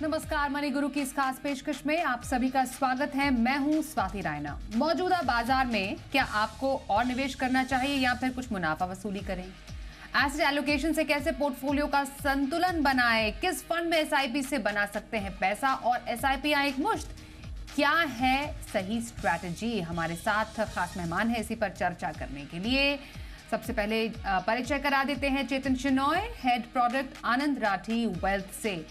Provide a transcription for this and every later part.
नमस्कार, मनी गुरु की इस खास पेशकश में आप सभी का स्वागत है। मैं हूं स्वाति रायना। मौजूदा बाजार में क्या आपको और निवेश करना चाहिए या फिर कुछ मुनाफा वसूली करें? एसेट एलोकेशन से कैसे पोर्टफोलियो का संतुलन बनाएं? किस फंड में एसआईपी से बना सकते हैं पैसा और एसआईपी एक मुश्त? क्या है सही स्ट्रैटेजी? हमारे साथ खास मेहमान है इसी पर चर्चा करने के लिए। सबसे पहले परिचय करा देते हैं चेतन शेनॉय, हेड प्रोडक्ट आनंद राठी वेल्थ से।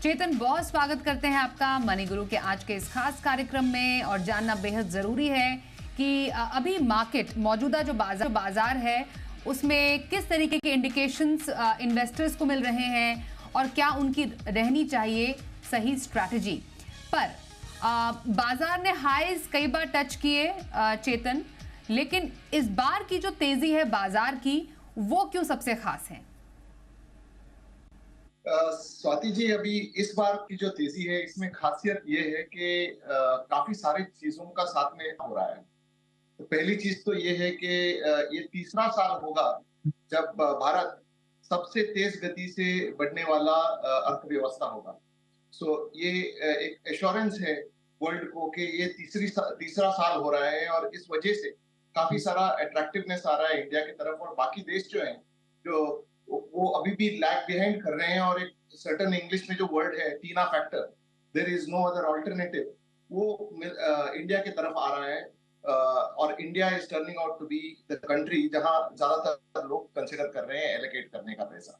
चेतन, बहुत स्वागत करते हैं आपका मनी गुरु के आज के इस खास कार्यक्रम में। और जानना बेहद जरूरी है कि अभी मार्केट, मौजूदा जो बाजार है उसमें किस तरीके के इंडिकेशंस इन्वेस्टर्स को मिल रहे हैं और क्या उनकी रहनी चाहिए सही स्ट्रैटेजी पर। बाजार ने हाईज कई बार टच किए चेतन, लेकिन इस बार की जो तेजी है बाजार की वो क्यों सबसे खास है? स्वाति जी, अभी इस बार की जो तेजी है इसमें खासियत ये है कि काफी सारी चीजों का साथ में हो रहा है। तो पहली चीज तो ये है कि ये तीसरा साल होगा जब भारत सबसे तेज गति से बढ़ने वाला अर्थव्यवस्था होगा। सो ये एक एश्योरेंस है वर्ल्ड को कि ये तीसरा साल हो रहा है और इस वजह से काफी सारा अट्रैक्टिवनेस आ रहा है इंडिया की तरफ। और बाकी देश जो हैं जो वो अभी भी लैग बिहाइंड कर रहे हैं और एक सर्टेन इंग्लिश में जो वर्ड है TINA factor, there is no other alternative, वो इंडिया की तरफ आ रहा है। और India is turning out to be the country जहां ज्यादातर लोग कंसिडर कर रहे हैं एलोकेट करने का पैसा।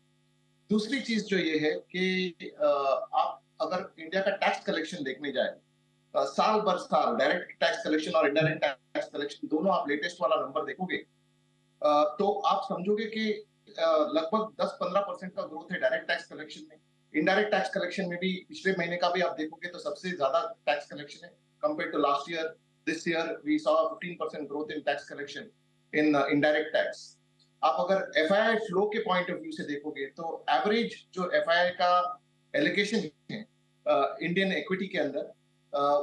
दूसरी चीज जो ये है कि आप अगर इंडिया का टैक्स कलेक्शन देखने जाए साल भर साल, डायरेक्ट टैक्स कलेक्शन और इनडायरेक्ट टैक्स कलेक्शन दोनों आप लेटेस्ट वाला नंबर देखोगे तो आप समझोगे कि लगभग 10-15% का ग्रोथ है डायरेक्ट टैक्स कलेक्शन में। इनडायरेक्ट टैक्स कलेक्शन में भी पिछले महीने का भी आप देखोगे तो सबसे ज्यादा टैक्स कलेक्शन है compare to last year. This year we saw 15% growth in tax collection in indirect tax. आप अगर एफआईआई फ्लो के पॉइंट ऑफ व्यू से देखोगे तो एवरेज जो एफआईआई का एलोकेशन है इंडियन इक्विटी के अंदर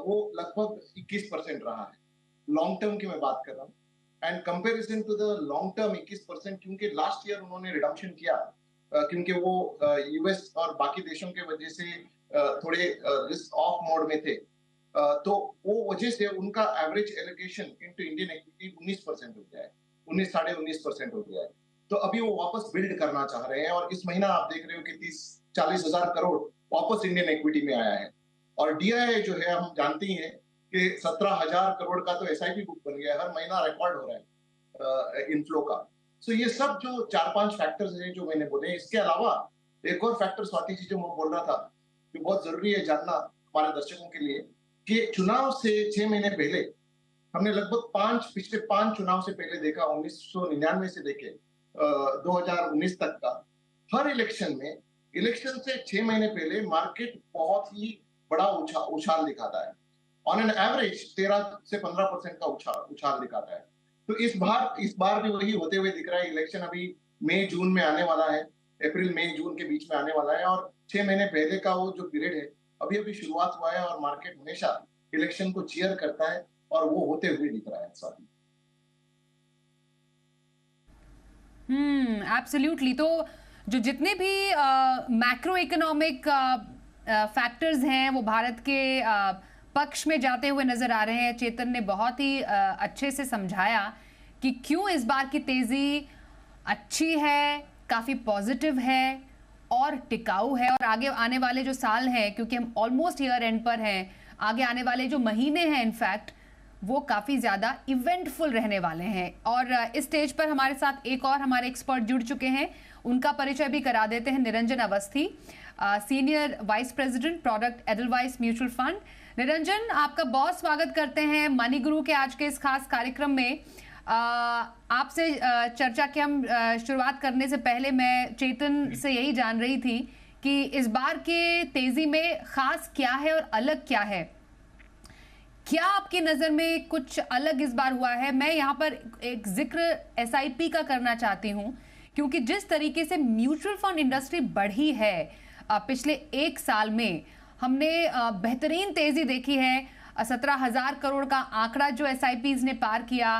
वो लगभग 21% रहा है। लॉन्ग टर्म की मैं बात कर रहा हूँ and comparison to the long term 21%, क्योंकि लास्ट ईयर उन्होंने रिडम्पशन किया क्योंकि वो यूएस और बाकी देशों के वजह से थोड़े रिस्क ऑफ मोड में थे। तो वो वजह से उनका average allocation into Indian equity 19% हो गया है, 19-19.5% हो गया है। तो अभी वो वापस बिल्ड करना चाह रहे हैं और इस महीना आप देख रहे हो कि 30-40 हजार करोड़ वापस इंडियन इक्विटी में आया है। और डीआईआई जो है हम जानते ही हैं कि 17,000 करोड़ का तो एसआईपी बुक बन गया है, हर महीना रिकॉर्ड हो रहा है इनफ्लो का। सो ये सब जो 4-5 फैक्टर्स हैं जो मैंने बोले, इसके अलावा एक और फैक्टर स्वाति जी जो मैं बोल रहा था जो बहुत जरूरी है जानना हमारे दर्शकों के लिए कि चुनाव से 6 महीने पहले हमने लगभग पिछले 5 चुनाव से पहले देखा, 1999 से लेके 2019 तक का हर इलेक्शन में, इलेक्शन से 6 महीने पहले मार्केट बहुत ही बड़ा उछाल दिखाता है। ऑन एन एवरेज 13 से 15% का उछाल दिखाता है। तो इस बार भी वही होते हुए दिख रहा है। इलेक्शन अभी मई जून में आने वाला है, अप्रैल मई जून के बीच में आने वाला है और 6 महीने पहले का वो जो पीरियड है अभी शुरुआत हुआ है और मार्केट हमेशा इलेक्शन को चीयर करता है और वो होते हुए दिख रहा है साथ। एब्सोल्युटली। तो जो जितने भी मैक्रो इकोनॉमिक फैक्टर्स हैं वो भारत के पक्ष में जाते हुए नजर आ रहे हैं। चेतन ने बहुत ही अच्छे से समझाया कि क्यों इस बार की तेजी अच्छी है, काफी पॉजिटिव है और टिकाऊ है। और आगे आने वाले जो साल हैं, क्योंकि हम ऑलमोस्ट ईयर एंड पर हैं, आगे आने वाले जो महीने हैं इनफैक्ट वो काफी ज्यादा इवेंटफुल रहने वाले हैं। और इस स्टेज पर हमारे साथ एक और हमारे एक्सपर्ट जुड़ चुके हैं, उनका परिचय भी करा देते हैं। Niranjan Awasthi, senior vice president product Edelweiss mutual fund. Niranjan, आपका बहुत स्वागत करते हैं मनी गुरु के आज के इस खास कार्यक्रम में। आपसे चर्चा की हम शुरुआत करने से पहले मैं चेतन से यही जान रही थी कि इस बार के तेजी में खास क्या है और अलग क्या है। क्या आपकी नजर में कुछ अलग इस बार हुआ है? मैं यहाँ पर एक जिक्र एसआईपी का करना चाहती हूँ, क्योंकि जिस तरीके से म्यूचुअल फंड इंडस्ट्री बढ़ी है पिछले 1 साल में, हमने बेहतरीन तेजी देखी है। 17,000 करोड़ का आंकड़ा जो एसआईपीज ने पार किया,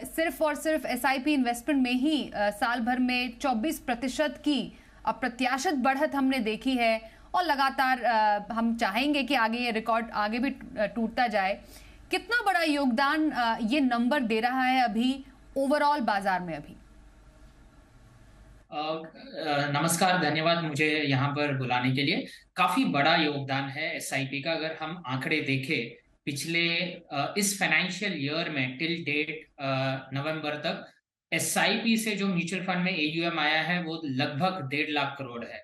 सिर्फ और सिर्फ एसआईपी इन्वेस्टमेंट में ही साल भर में 24% की अप्रत्याशित बढ़त हमने देखी है। और लगातार हम चाहेंगे कि आगे ये रिकॉर्ड आगे भी टूटता जाए। कितना बड़ा योगदान ये नंबर दे रहा है अभी ओवरऑल बाजार में अभी? नमस्कार, धन्यवाद मुझे यहाँ पर बुलाने के लिए। काफी बड़ा योगदान है एसआईपी का। अगर हम आंकड़े देखें पिछले इस फाइनेंशियल ईयर में टिल डेट नवंबर तक एसआईपी से जो म्यूचुअल फंड में एयूएम आया है वो लगभग 1.5 लाख करोड़ है।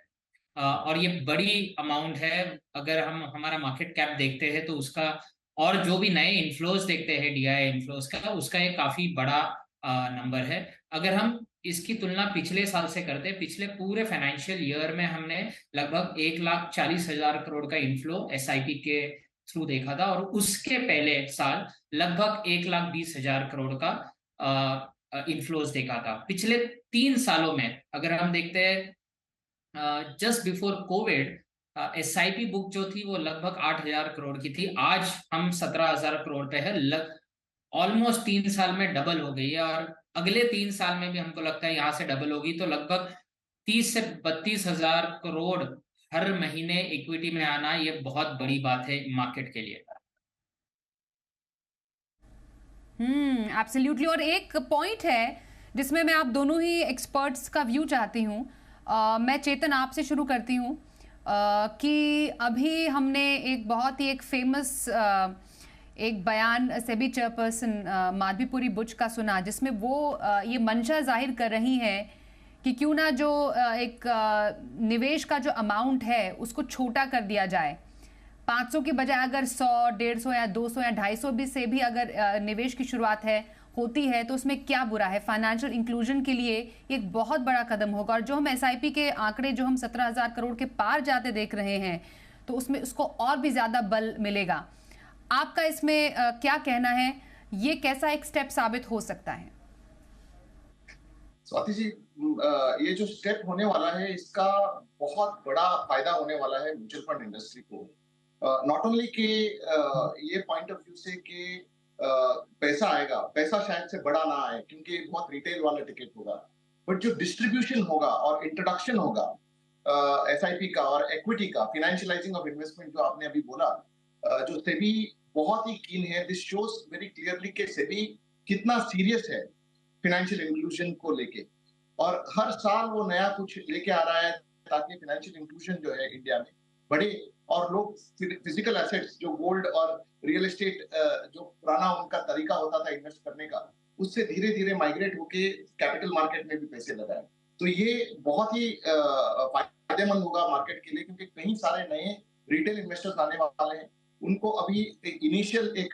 और ये बड़ी अमाउंट है। अगर हम हमारा मार्केट कैप देखते हैं तो उसका, और जो भी नए इन्फ्लोज देखते हैं डीआई इन्फ्लोज का, उसका एक काफी बड़ा नंबर है। अगर हम इसकी तुलना पिछले साल से करते हैं, पिछले पूरे फाइनेंशियल ईयर में हमने लगभग 1,40,000 करोड़ का इन्फ्लो एसआईपी के थ्रू देखा था, और उसके पहले साल लगभग 1,20,000 करोड़ का इन्फ्लोज देखा था। पिछले 3 सालों में अगर हम देखते हैं, just before Covid SIP book जो थी वो लगभग 8,000 करोड़ की थी। आज हम 17,000 करोड़ पे है। ऑलमोस्ट 3 साल में डबल हो गई है, और अगले 3 साल में भी हमको लगता है यहाँ से डबल होगी। तो लगभग 30 से 32,000 करोड़ हर महीने इक्विटी में आना, ये बहुत बड़ी बात है मार्केट के लिए। एब्सोल्युटली। और एक पॉइंट है जिसमें मैं आप दोनों ही एक्सपर्ट्स का व्यू चाहती हूँ। मैं चेतन आपसे शुरू करती हूँ कि अभी हमने एक बहुत ही एक फेमस एक बयान सेबी चेयरपर्सन माधवीपुरी बुच का सुना, जिसमें वो ये मंशा जाहिर कर रही हैं कि क्यों ना जो एक निवेश का जो अमाउंट है उसको छोटा कर दिया जाए। 500 की बजाय अगर 100, 150 या 200 या 250 भी से भी अगर निवेश की शुरुआत होती है तो उसमें क्या बुरा है। फाइनेंशियल इंक्लूजन के लिए एक बहुत बड़ा कदम होगा। और जो हम एसआईपी के आंकड़े जो हम 17,000 करोड़ के पार जाते देख रहे हैं तो उसमें उसको और भी ज्यादा बल मिलेगा। आपका इसमें क्या कहना है? ये कैसा एक स्टेप साबित हो सकता है? स्वाति जी, ये जो स्टेप होने वाला है इसका बहुत बड़ा फायदा होने वाला है म्यूचुअल फंड इंडस्ट्री को। नॉट ओनली कि ये पॉइंट ऑफ व्यू से कि पैसा आएगा, पैसा शायद से बड़ा ना आए क्योंकि बहुत रिटेल वाला टिकट होगा, बट जो डिस्ट्रीब्यूशन होगा और इंट्रोडक्शन होगा एसआईपी का और इक्विटी का, फाइनेंशियलाइजिंग ऑफ इन्वेस्टमेंट जो आपने अभी बोला, जो सेबी बहुत ही कीन है। दिस शोज वेरी क्लियरली कि सेबी कितना सीरियस है फाइनेंशियल इंक्लूजन को लेके, और हर साल वो नया कुछ लेके आ रहा है ताकि फाइनेंशियल इंक्लूजन जो है इंडिया में बढ़े और लोग फिजिकल एसेट्स जो गोल्ड और रियल एस्टेट जो पुराना उनका तरीका होता था इन्वेस्ट करने का, उससे धीरे धीरे माइग्रेट होके कैपिटल मार्केट में भी पैसे लगाए। तो ये बहुत ही फायदेमंद होगा मार्केट के लिए, क्योंकि कई सारे नए रिटेल इन्वेस्टर्स आने वाले हैं। उनको अभी इनिशियल एक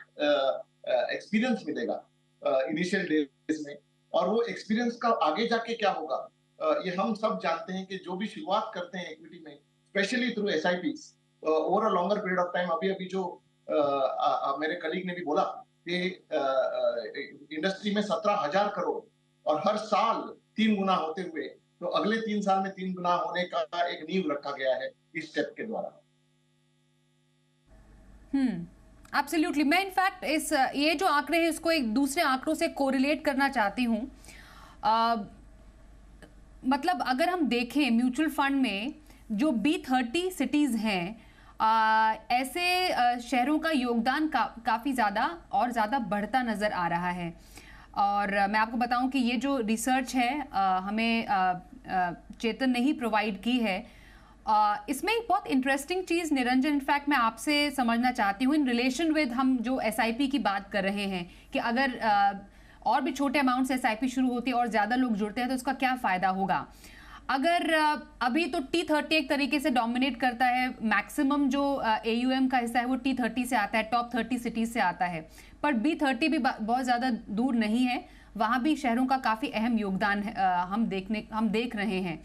एक्सपीरियंस मिलेगा इनिशियल डेज में, और वो एक्सपीरियंस का आगे जाके क्या होगा ये हम सब जानते हैं कि जो भी शुरुआत करते हैं इक्विटी में, specially through SIPs over a longer period of time. अभी जो मेरे कलीग ने भी बोला कि इंडस्ट्री में 17,000 करोड़ और हर साल 3 गुना होते हुए, तो अगले 3 साल में 3 गुना होने का एक नींव रखा गया है इस स्टेप के द्वारा। एब्सोल्युटली। मैं इनफैक्ट इस ये जो आंकड़े हैं इसको एक दूसरे आंकड़ों से कोरिलेट करना चाहती हूँ। मतलब अगर हम देखें म्यूचुअल फंड में जो B30 सिटीज हैं, ऐसे शहरों का योगदान काफ़ी ज़्यादा और ज़्यादा बढ़ता नज़र आ रहा है। और मैं आपको बताऊं कि ये जो रिसर्च है हमें चेतन ने ही प्रोवाइड की है। इसमें एक बहुत इंटरेस्टिंग चीज़ निरंजन इनफैक्ट मैं आपसे समझना चाहती हूँ इन रिलेशन विद हम जो एसआईपी की बात कर रहे हैं कि अगर और भी छोटे अमाउंट से एसआईपी शुरू होती है और ज़्यादा लोग जुड़ते हैं तो उसका क्या फ़ायदा होगा। अगर अभी तो T30 एक तरीके से डोमिनेट करता है, मैक्सिमम जो AUM का हिस्सा है वो T30 से आता है, टॉप 30 सिटीज से आता है, पर B30 भी बहुत ज़्यादा दूर नहीं है, वहाँ भी शहरों का काफ़ी अहम योगदान हम देख रहे हैं।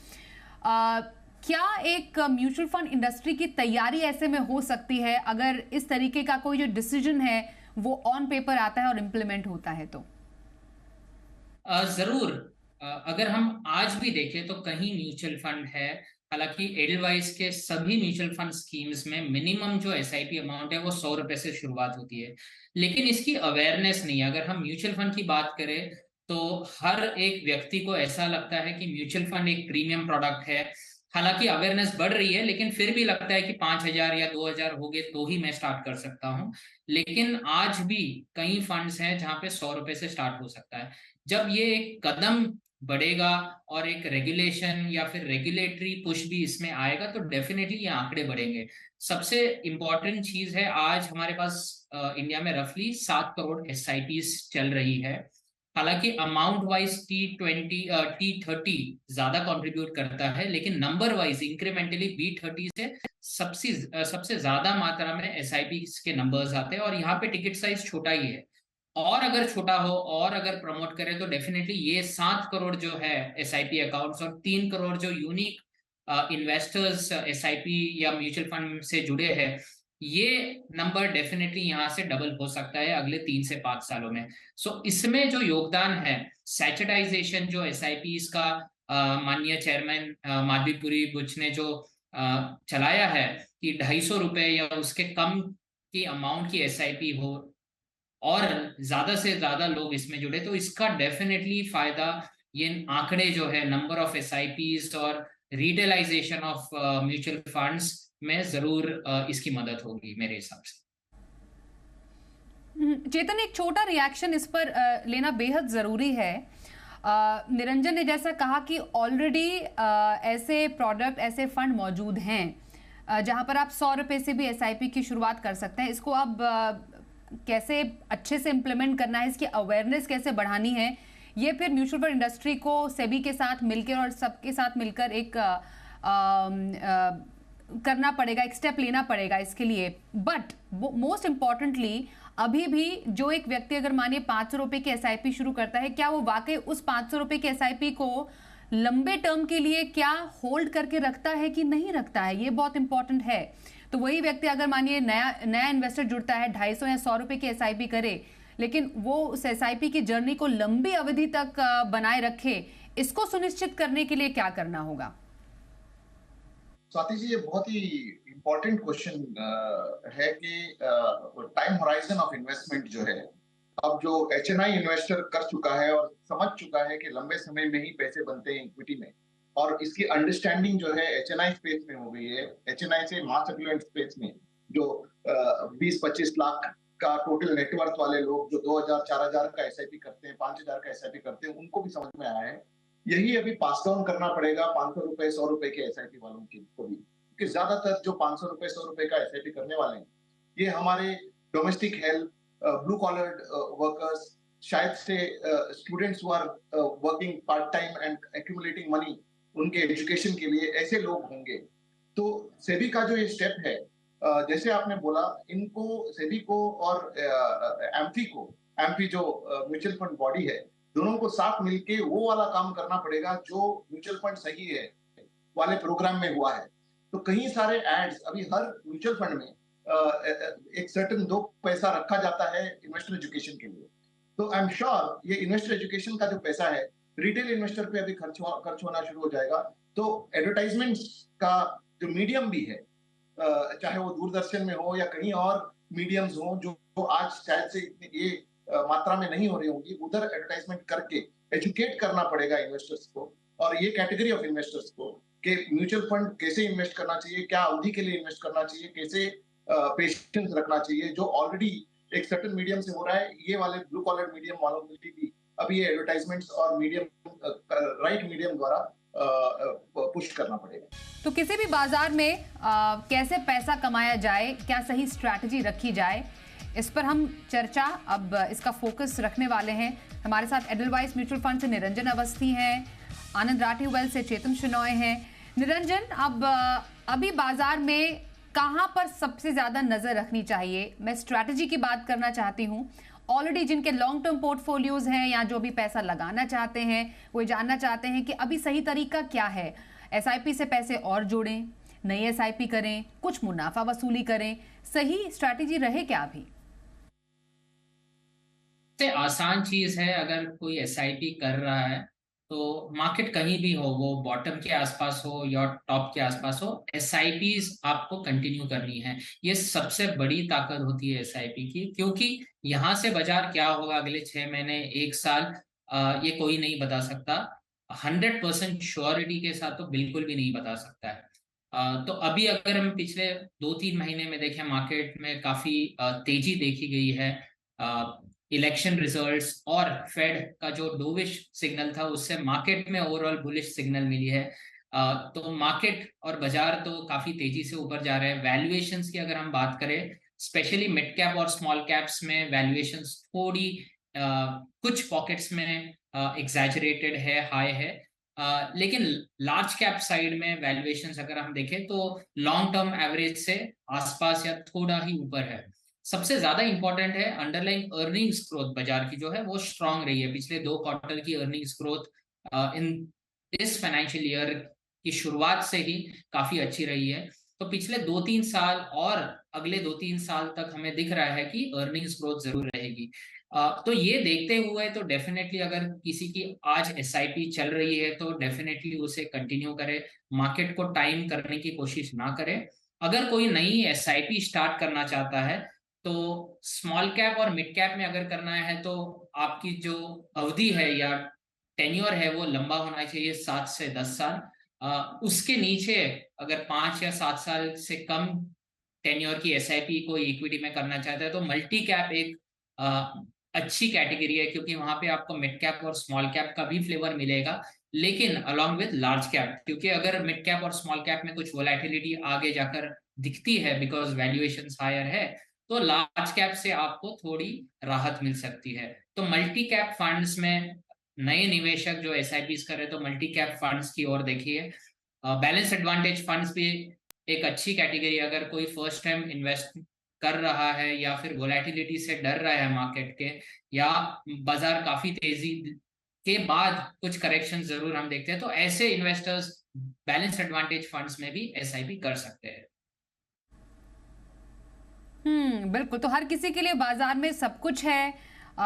क्या एक म्यूचुअल फंड इंडस्ट्री की तैयारी ऐसे में हो सकती है अगर इस तरीके का कोई जो डिसीजन है वो ऑन पेपर आता है और इम्प्लीमेंट होता है तो? जरूर। अगर हम आज भी देखें तो कहीं म्यूचुअल फंड है, हालांकि एडलवाइस के सभी म्यूचुअल फंड स्कीम्स में मिनिमम जो एसआईपी अमाउंट है वो 100 रुपए से शुरुआत होती है, लेकिन इसकी अवेयरनेस नहीं है। अगर हम म्यूचुअल फंड की बात करें तो हर एक व्यक्ति को ऐसा लगता है कि म्यूचुअल फंड एक प्रीमियम प्रोडक्ट है, हालांकि अवेयरनेस बढ़ रही है, लेकिन फिर भी लगता है कि 5,000 या 2,000 हो गए तो ही मैं स्टार्ट कर सकता हूँ। लेकिन आज भी कई फंड्स हैं जहां पे 100 रुपए से स्टार्ट हो सकता है। जब ये एक कदम बढ़ेगा और एक रेगुलेशन या फिर रेगुलेटरी पुश भी इसमें आएगा तो डेफिनेटली ये आंकड़े बढ़ेंगे। सबसे इंपॉर्टेंट चीज है, आज हमारे पास इंडिया में रफली 7 करोड़ SIPs चल रही है। हालांकि अमाउंट वाइज T30 ज्यादा कंट्रीब्यूट करता है, लेकिन नंबर वाइज इंक्रीमेंटली B30 से सबसे ज्यादा मात्रा में SIP के नंबर्स आते हैं, और यहाँ पे टिकट साइज छोटा ही है। और अगर छोटा हो और अगर प्रमोट करें तो डेफिनेटली ये 7 करोड़ जो है SIP अकाउंट्स और 3 करोड़ जो यूनिक इन्वेस्टर्स SIP या म्यूचुअल फंड से जुड़े हैं, ये नंबर डेफिनेटली यहाँ से डबल हो सकता है अगले 3 से 5 सालों में। सो इसमें जो योगदान है सैचुटाइजेशन जो SIPs का माननीय चेयरमैन माधवीपुरी बुच ने जो चलाया है कि 250 रुपए या उसके कम की अमाउंट की SIP हो और ज्यादा से ज्यादा लोग इसमें जुड़े, तो इसका डेफिनेटली फायदा ये आंकड़े जो है नंबर ऑफ SIPs और रिटेलाइजेशन ऑफ म्यूचुअल फंड्स में जरूर इसकी मदद होगी मेरे हिसाब से। चेतन, एक छोटा रिएक्शन इस पर लेना बेहद जरूरी है। निरंजन ने जैसा कहा कि ऑलरेडी ऐसे प्रोडक्ट, ऐसे फंड मौजूद हैं जहां पर आप 100 रुपए से भी SIP की शुरुआत कर सकते हैं। इसको अब कैसे अच्छे से इम्प्लीमेंट करना है, इसकी अवेयरनेस कैसे बढ़ानी है, ये फिर म्यूचुअल फंड इंडस्ट्री को सेबी के साथ मिलकर और सबके साथ मिलकर एक करना पड़ेगा, एक स्टेप लेना पड़ेगा इसके लिए। बट मोस्ट इम्पॉर्टेंटली अभी भी जो एक व्यक्ति अगर मानिए 500 रुपए की SIP शुरू करता है, क्या वो वाकई उस 500 रुपए की SIP को लंबे टर्म के लिए क्या होल्ड करके रखता है कि नहीं रखता है, ये बहुत इंपॉर्टेंट है। तो वही व्यक्ति अगर मानिए नया इन्वेस्टर जुड़ता है, 250 या 100 रुपए की SIP करे, लेकिन वो उस SIP की जर्नी को लंबी अवधि तक बनाए रखे, इसको सुनिश्चित करने के लिए क्या करना होगा? स्वाति जी, ये बहुत ही इम्पोर्टेंट क्वेश्चन है कि टाइम होराइजन ऑफ इन्वेस्टमेंट जो है, अब जो HNI इन्वेस्टर कर चुका है और समझ चुका है कि लंबे समय में ही पैसे बनते हैं इक्विटी में, और इसकी अंडरस्टैंडिंग जो है HNI स्पेस में हो गई है। HNI से मास एफ्लुएंट स्पेस में जो 20-25 लाख का टोटल नेटवर्थ वाले लोग जो 2,000 4,000 का SIP करते हैं, 5,000 का SIP करते हैं, उनको भी समझ में आया है। यही अभी पास डाउन करना पड़ेगा 500 रुपए 100 रुपए के SIP वालों को भी, क्योंकि ज्यादातर जो 500 रुपए 100 रुपए का SIP करने वाले हैं ये हमारे domestic health, blue collared workers, शायद से students who are working part time and accumulating money उनके एजुकेशन के लिए, ऐसे लोग होंगे। तो सेबी का जो ये स्टेप है, जैसे आपने बोला, इनको सेबी को और एम्फी जो म्यूचुअल फंड बॉडी है, दोनों को साथ मिलके वो वाला काम करना पड़ेगा जो म्यूचुअल फंड सही है वाले प्रोग्राम में हुआ है। तो कई सारे एड्स अभी हर म्यूचुअल फंड में एक सर्टेन 2 पैसा रखा जाता है इन्वेस्टर एजुकेशन के लिए। तो आई एम श्योर ये इन्वेस्टर एजुकेशन का जो पैसा है रिटेल इन्वेस्टर पे अभी खर्च होना शुरू हो जाएगा। तो एडवर्टाइजमेंट्स का जो मीडियम भी है, चाहे वो दूरदर्शन में हो या कहीं और मीडियम्स हो जो आज शायद से ये मात्रा में नहीं हो रही होंगी, उधर एडवर्टाइजमेंट करके एजुकेट करना पड़ेगा इन्वेस्टर्स को और ये कैटेगरी ऑफ इन्वेस्टर्स को कि म्यूचुअल फंड कैसे इन्वेस्ट करना चाहिए, क्या अवधि के लिए इन्वेस्ट करना चाहिए, कैसे पेशेंस रखना चाहिए। जो ऑलरेडी एक सर्टेन मीडियम से हो रहा है, ये वाले ब्लू कॉलर मीडियम वालों के लिए भी अभी ये एडवर्टाइजमेंट्स और मीडियम राइट मीडियम द्वारा पुश करना पड़ेगा। तो किसी भी बाजार में कैसे पैसा कमाया जाए, क्या सही स्ट्रैटेजी रखी जाए, इस पर हम चर्चा अब इसका फोकस रखने वाले हैं। हमारे साथ एडलवाइस म्यूचुअल फंड से निरंजन अवस्थी हैं, आनंद राठी वेल्थ से चेतन शेनॉय हैं। निरंजन, अब अभी बाजार में कहां पर सबसे ज्यादा नजर रखनी चाहिए? मैं स्ट्रैटेजी की बात करना चाहती हूं। ऑलरेडी जिनके लॉन्ग टर्म पोर्टफोलियोज हैं या जो भी पैसा लगाना चाहते हैं, वो जानना चाहते हैं कि अभी सही तरीका क्या है। SIP से पैसे और जोड़ें, नई SIP करें, कुछ मुनाफा वसूली करें, सही स्ट्रैटेजी रहे क्या अभी? सबसे आसान चीज है, अगर कोई SIP कर रहा है तो मार्केट कहीं भी हो, वो बॉटम के आसपास हो या टॉप के आसपास हो, SIPs आपको कंटिन्यू करनी है। ये सबसे बड़ी ताकत होती है SIP की, क्योंकि यहाँ से बाजार क्या होगा अगले 6 महीने 1 साल, ये कोई नहीं बता सकता। 100% श्योरिटी के साथ तो बिल्कुल भी नहीं बता सकता है। तो अभी अगर हम पिछले 2-3 महीने में देखें, मार्केट में काफी तेजी देखी गई है। इलेक्शन रिजल्ट्स और फेड का जो डोविश सिग्नल था, उससे मार्केट में ओवरऑल बुलिश सिग्नल मिली है। तो मार्केट और बाजार तो काफी तेजी से ऊपर जा रहे हैं। वैल्यूएशंस की अगर हम बात करें, स्पेशली मिड कैप और स्मॉल कैप्स में वैल्यूएशंस थोड़ी कुछ पॉकेट्स में एग्जैजरेटेड है, हाई है। लेकिन लार्ज कैप साइड में वैल्यूएशंस अगर हम देखें तो लॉन्ग टर्म एवरेज से आसपास या थोड़ा ही ऊपर है। सबसे ज्यादा इंपॉर्टेंट है अंडरलाइंग अर्निंग्स ग्रोथ बाजार की जो है वो स्ट्रांग रही है। पिछले 2 क्वार्टर की अर्निंग्स ग्रोथ इन इस फाइनेंशियल ईयर की शुरुआत से ही काफी अच्छी रही है। तो पिछले 2-3 साल और अगले 2-3 साल तक हमें दिख रहा है कि अर्निंग्स ग्रोथ जरूर रहेगी। तो ये देखते हुए तो डेफिनेटली अगर किसी की आज एसआईपी चल रही है तो डेफिनेटली उसे कंटिन्यू करे, मार्केट को टाइम करने की कोशिश ना करे। अगर कोई नई एसआईपी स्टार्ट करना चाहता है तो स्मॉल कैप और मिड कैप में अगर करना है तो आपकी जो अवधि है या टेन्योर है वो लंबा होना चाहिए, 7 से 10 साल। उसके नीचे अगर 5 या 7 साल से कम टेन्योर की एसआईपी को इक्विटी में करना चाहता है तो मल्टी कैप एक अच्छी कैटेगरी है, क्योंकि वहां पे आपको मिड कैप और स्मॉल कैप का भी फ्लेवर मिलेगा, लेकिन अलॉन्ग विद लार्ज कैप। क्योंकि अगर मिड कैप और स्मॉल कैप में कुछ वोलेटिलिटी आगे जाकर दिखती है बिकॉज वैल्यूएशन हायर है, तो लार्ज कैप से आपको थोड़ी राहत मिल सकती है। तो मल्टी कैप फंड्स में नए निवेशक जो एसआईपीज कर रहे हैं तो मल्टी कैप फंड्स की ओर देखिए। बैलेंस एडवांटेज फंड्स भी एक अच्छी कैटेगरी। अगर कोई फर्स्ट टाइम इन्वेस्ट कर रहा है या फिर वोलेटिलिटी से डर रहा है मार्केट के, या बाजार काफी तेजी के बाद कुछ करेक्शन जरूर हम देखते हैं, तो ऐसे इन्वेस्टर्स बैलेंस एडवांटेज फंड्स में भी एसआईपी कर सकते हैं। बिल्कुल। तो हर किसी के लिए बाजार में सब कुछ है।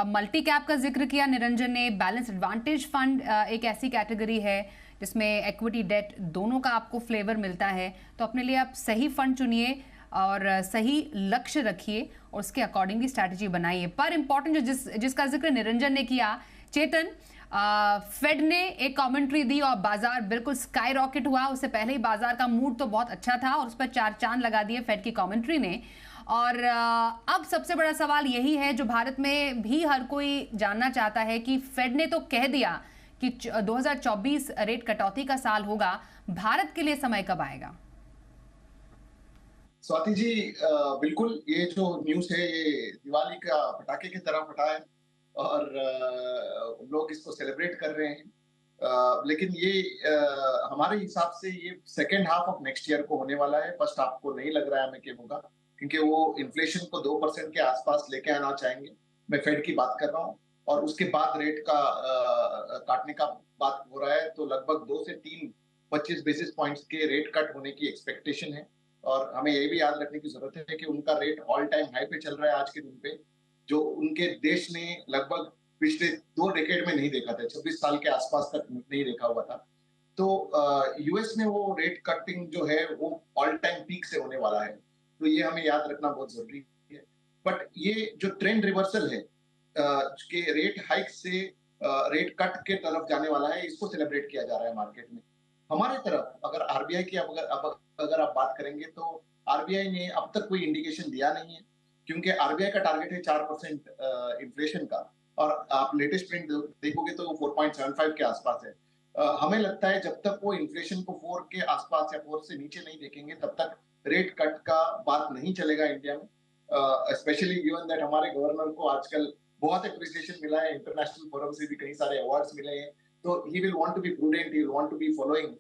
मल्टी कैप का जिक्र किया निरंजन ने। बैलेंस एडवांटेज फंड एक ऐसी कैटेगरी है जिसमें इक्विटी डेट दोनों का आपको फ्लेवर मिलता है। तो अपने लिए आप सही फंड चुनिए और सही लक्ष्य रखिए और उसके अकॉर्डिंगली स्ट्रैटेजी बनाइए। पर इंपॉर्टेंट जो जिसका जिक्र निरंजन ने किया, चेतन, फेड ने एक कमेंट्री दी और बाजार बिल्कुल स्काई रॉकेट हुआ। उससे पहले ही बाजार का मूड तो बहुत अच्छा था और उस पर 4 चांद लगा दिए फेड की कमेंट्री ने। और अब सबसे बड़ा सवाल यही है जो भारत में भी हर कोई जानना चाहता है कि फेड ने तो कह दिया कि 2024 रेट कटौती का साल होगा, भारत के लिए समय कब आएगा? स्वाति जी, बिल्कुल ये जो न्यूज है ये दिवाली का पटाखे की तरह फटा है और लोग इसको सेलिब्रेट कर रहे हैं। लेकिन ये हमारे हिसाब से ये second half of next year को होने वाला है। फर्स्ट हाफ को नहीं लग रहा है हमें कि होगा, क्योंकि वो इन्फ्लेशन को 2% के आसपास लेके आना चाहेंगे। मैं फेड की बात कर रहा हूँ और उसके बाद रेट का काटने का बात हो रहा है। तो लगभग 2 से 3 25 बेसिस पॉइंट्स के रेट कट होने की एक्सपेक्टेशन है। और हमें ये भी याद रखने की जरूरत है कि उनका रेट ऑल टाइम हाई पे चल रहा है आज के दिन पे, जो उनके देश ने लगभग पिछले 2 डेकेड में नहीं देखा था, 26 साल के आसपास तक नहीं देखा हुआ था। तो यूएस में वो रेट कटिंग जो है वो ऑल टाइम पीक से होने वाला है। तो ये हमें याद रखना बहुत जरूरी है। बट ये जो ट्रेंड रिवर्सल है कि रेट हाइक से रेट कट के तरफ जाने वाला है, इसको सेलिब्रेट किया जा रहा है मार्केट में। हमारे तरफ अगर आरबीआई की अगर आप बात करेंगे तो आरबीआई ने अब तक कोई इंडिकेशन दिया नहीं है, क्योंकि आरबीआई का टारगेट है 4% इन्फ्लेशन का और आप लेटेस्ट प्रिंट देखोगे तो 4.75 के आसपास है। हमें लगता है जब तक वो इन्फ्लेशन को 4 के आसपास या 4 से नीचे नहीं देखेंगे तब तक रेट कट का बात नहीं चलेगा इंडिया में। स्पेशली गिवन दैट हमारे गवर्नर को आजकल बहुत अप्रिसिएशन मिला है, इंटरनेशनल फोरम से भी कई सारे अवार्ड्स मिले हैं। तो he will want to be prudent, he will want to be following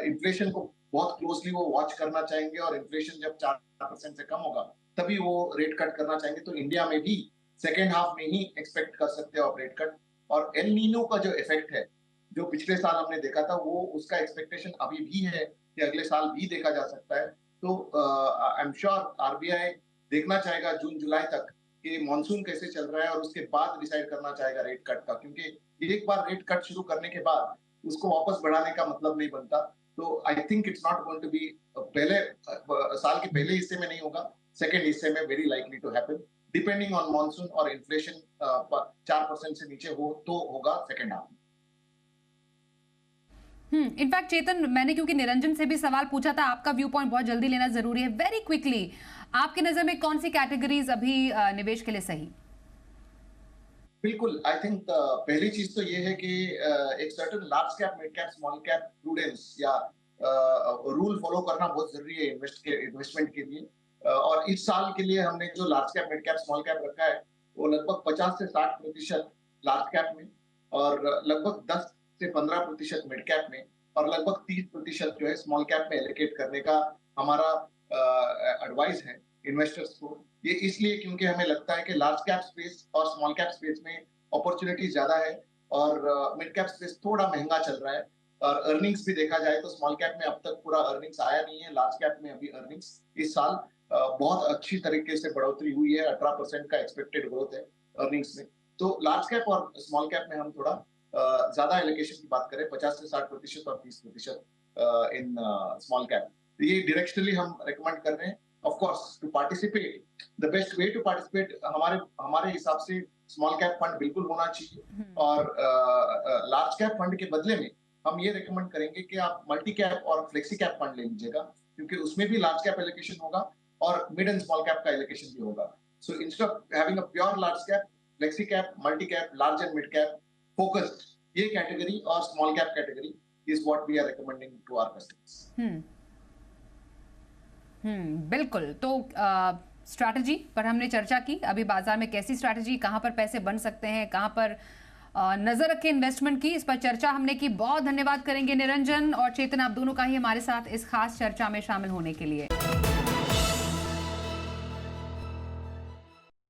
inflation को बहुत क्लोजली वो वॉच करना चाहेंगे और इन्फ्लेशन जब 4% से कम होगा तभी वो रेट कट करना चाहेंगे। तो इंडिया में भी सेकेंड हाफ में ही एक्सपेक्ट कर सकते हो आप रेट कट। और एल नीनो का जो इफेक्ट है जो पिछले साल हमने देखा था, वो उसका एक्सपेक्टेशन अभी भी है कि अगले साल भी देखा जा सकता है। तो आई एम श्योर आरबीआई देखना चाहेगा जून जुलाई तक कि मॉनसून कैसे चल रहा है और उसके बाद डिसाइड करना चाहेगा रेट कट का, क्योंकि एक बार रेट कट शुरू करने के बाद उसको वापस बढ़ाने का मतलब नहीं बनता। तो I think it's not going to be पहले साल के पहले हिस्से में नहीं होगा, सेकेंड हिस्से में very likely to happen, depending on monsoon और इन्फ्लेशन 4% से नीचे हो तो होगा सेकेंड हाफ में। इनफैक्ट चेतन, मैंने क्योंकि निरंजन से भी सवाल पूछा था, आपका व्यू पॉइंट बहुत जल्दी लेना जरूरी है। वेरी क्विकली, आपकी नजर में कौन सी कैटेगरीज अभी निवेश के लिए सही? बिल्कुल, आई थिंक पहली चीज तो ये है कि एक certain large cap, mid cap, small cap prudence या रूल फॉलो करना बहुत जरूरी है इन्वेस्टमेंट के लिए। और इस साल के लिए हमने जो large cap, mid cap, small cap रखा है वो लगभग 50 से 60% लार्ज कैप में और लगभग 10 से 15% मिड कैप में और लगभग 30% जो है स्मॉल कैप में एलोकेट करने का हमारा एडवाइस है इन्वेस्टर्स को। ये इसलिए क्योंकि हमें लगता है कि लार्ज कैप स्पेस और स्मॉल कैप स्पेस में अपॉर्चुनिटी ज्यादा है और मिड कैप स्पेस थोड़ा महंगा चल रहा है। और अर्निंग्स भी देखा जाए तो स्मॉल कैप में अब तक पूरा अर्निंग्स आया नहीं है, लार्ज कैप में अभी अर्निंग्स इस साल बहुत अच्छी तरीके से बढ़ोतरी हुई है, 18% का एक्सपेक्टेड ग्रोथ है अर्निंग्स में। तो लार्ज कैप और स्मॉल कैप में हम थोड़ा ज्यादा एलोकेशन की बात करें, 50 से 60% और 30% इन स्मॉल कैप। ये डायरेक्शनली हम रेकमेंड कर रहे हैं। Of course to participate, the best way to participate हमारे हिसाब से स्मॉल कैप फंड बिल्कुल होना चाहिए और लार्ज कैप फंड के बदले में हम ये रेकमेंड करेंगे कि आप मल्टी कैप और फ्लेक्सी कैप फंड ले लीजिएगा, क्योंकि उसमें भी लार्ज कैप एलोकेशन होगा और मिड एंड स्मॉल कैप का एलोकेशन भी होगा। So instead of having a pure large cap, flexi cap, multi cap, large and mid cap focused, ये कैटेगरी और small cap category is what we are recommending to our customers. बिल्कुल। तो strategy पर हमने चर्चा की, अभी बाजार में कैसी स्ट्रैटेजी, कहां पर पैसे बन सकते हैं, कहां पर नजर रखें इन्वेस्टमेंट की, इस पर चर्चा हमने की। बहुत धन्यवाद करेंगे निरंजन और चेतन, आप दोनों का ही हमारे साथ इस खास चर्चा में शामिल होने के लिए।